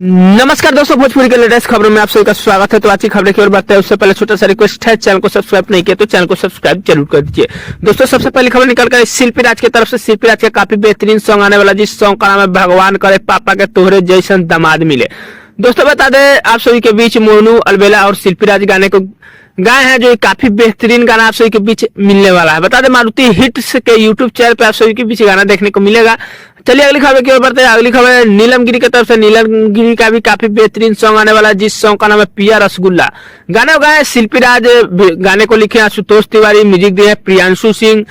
नमस्कार दोस्तों, भोजपुरी के लेटेस्ट खबरों में आप सभी का स्वागत है। तो आज की खबरें की ओर बढ़ते हैं उससे पहले छोटा सा रिक्वेस्ट है, चैनल को सब्सक्राइब नहीं किया तो चैनल को सब्सक्राइब जरूर कर दीजिए। दोस्तों सबसे पहली खबर निकल कर शिल्पी राज की तरफ से। शिल्पी राज का काफी बेहतरीन सॉन्ग आने वाला, जिस सॉन्ग का नाम है भगवान करे पापा के तोहरे जैसन दामाद मिले। दोस्तों बता दें आप सभी के बीच मोनू अलबेला और शिल्पी राज गाने को गाए हैं, जो काफी बेहतरीन गाना आप सभी के बीच मिलने वाला है। बता दें मारुति हिट्स के यूट्यूब चैनल पे आप सभी के बीच गाना देखने को मिलेगा। चलिए अगली खबर की ओर बढ़ते हैं। अगली खबर है नीलम गिरी की तरफ से। नीलम गिरी का भी काफी बेहतरीन सॉन्ग आने वाला है, जिस सॉन्ग का नाम है पिया रसगुल्ला। गाने गाए शिल्पी राज, गाने को लिखे आशुतोष तिवारी, म्यूजिक दिए प्रियांशु सिंह,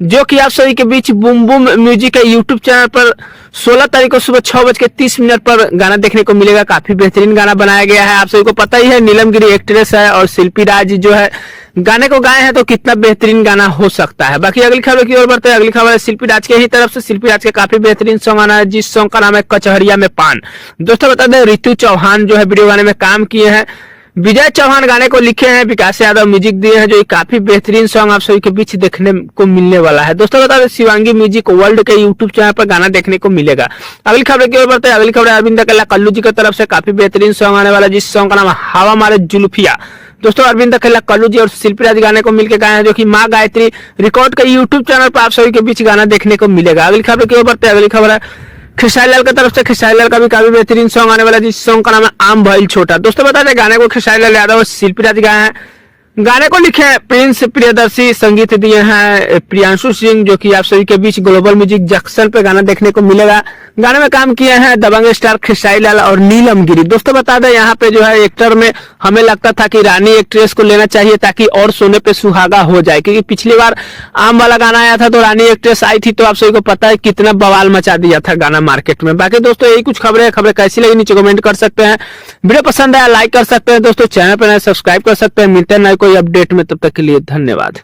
जो कि आप सभी के बीच बूम बूम म्यूजिक के यूट्यूब चैनल पर 16 तारीख को सुबह 6:30 पर गाना देखने को मिलेगा। काफी बेहतरीन गाना बनाया गया है। आप सभी को पता ही है नीलम गिरी एक्ट्रेस है और शिल्पी राज जो है गाने को गाए हैं, तो कितना बेहतरीन गाना हो सकता है। बाकी अगली खबर की ओर बढ़ते हैं। अगली खबर है शिल्पी राज के ही तरफ से। शिल्पी राज के काफी बेहतरीन सॉन्ग आना है, जिस सॉन्ग का नाम है कचहरिया में पान। दोस्तों बता दें ऋतु चौहान जो है वीडियो गाने में काम किए हैं। विजय चौहान गाने को लिखे हैं, विकास यादव म्यूजिक दिए हैं, जो काफी बेहतरीन सॉन्ग आप सभी के बीच देखने को मिलने वाला है। दोस्तों बता दें शिवांगी म्यूजिक वर्ल्ड के यूट्यूब चैनल पर गाना देखने को मिलेगा। अगली खबर की ओर बढ़ते हैं। अगली खबर अरविंद अकेला कल्लू जी की तरफ से। काफी बेहतरीन सॉन्ग आने वाला, जिस सॉन्ग का नाम है हवा मारे जुल्फिया। दोस्तों अरविंद अकेला कल्लू जी और शिल्पी राज गाने को मिलकर गाए हैं, जो कि माँ गायत्री रिकॉर्ड के यूट्यूब चैनल पर आप सभी के बीच गाना देखने को मिलेगा। अगली खबर की ओर बढ़ते हैं। अगली खबर है खेसारी लाल की तरफ से। खेसारी लाल का भी काफी बेहतरीन सॉन्ग आने वाला, जिस सॉन्ग का नाम है आम भइल छोटा। दोस्तों बता दें गाने को खेसारी लाल यादव और शिल्पी राज गाए हैं। गाने को लिखे हैं प्रिंस प्रियदर्शी, संगीत दिए हैं प्रियांशु सिंह, जो कि आप सभी के बीच ग्लोबल म्यूजिक जंक्शन पे गाना देखने को मिलेगा। गाने में काम किए हैं दबंग स्टार खेसारी लाल और नीलम गिरी। दोस्तों बता दें यहाँ पे जो है एक्टर में हमें लगता था कि रानी एक्ट्रेस को लेना चाहिए, ताकि और सोने पे सुहागा हो जाए, क्योंकि पिछली बार आम वाला गाना आया था तो रानी एक्ट्रेस आई थी, तो आप सभी को पता है कितना बवाल मचा दिया था गाना मार्केट में। बाकी दोस्तों यही कुछ खबरें कैसी लगी नीचे कमेंट कर सकते हैं। वीडियो पसंद आया लाइक कर सकते हैं। दोस्तों चैनल पर नए सब्सक्राइब कर सकते हैं। मिलते हैं नए कोई अपडेट में, तब तक के लिए धन्यवाद।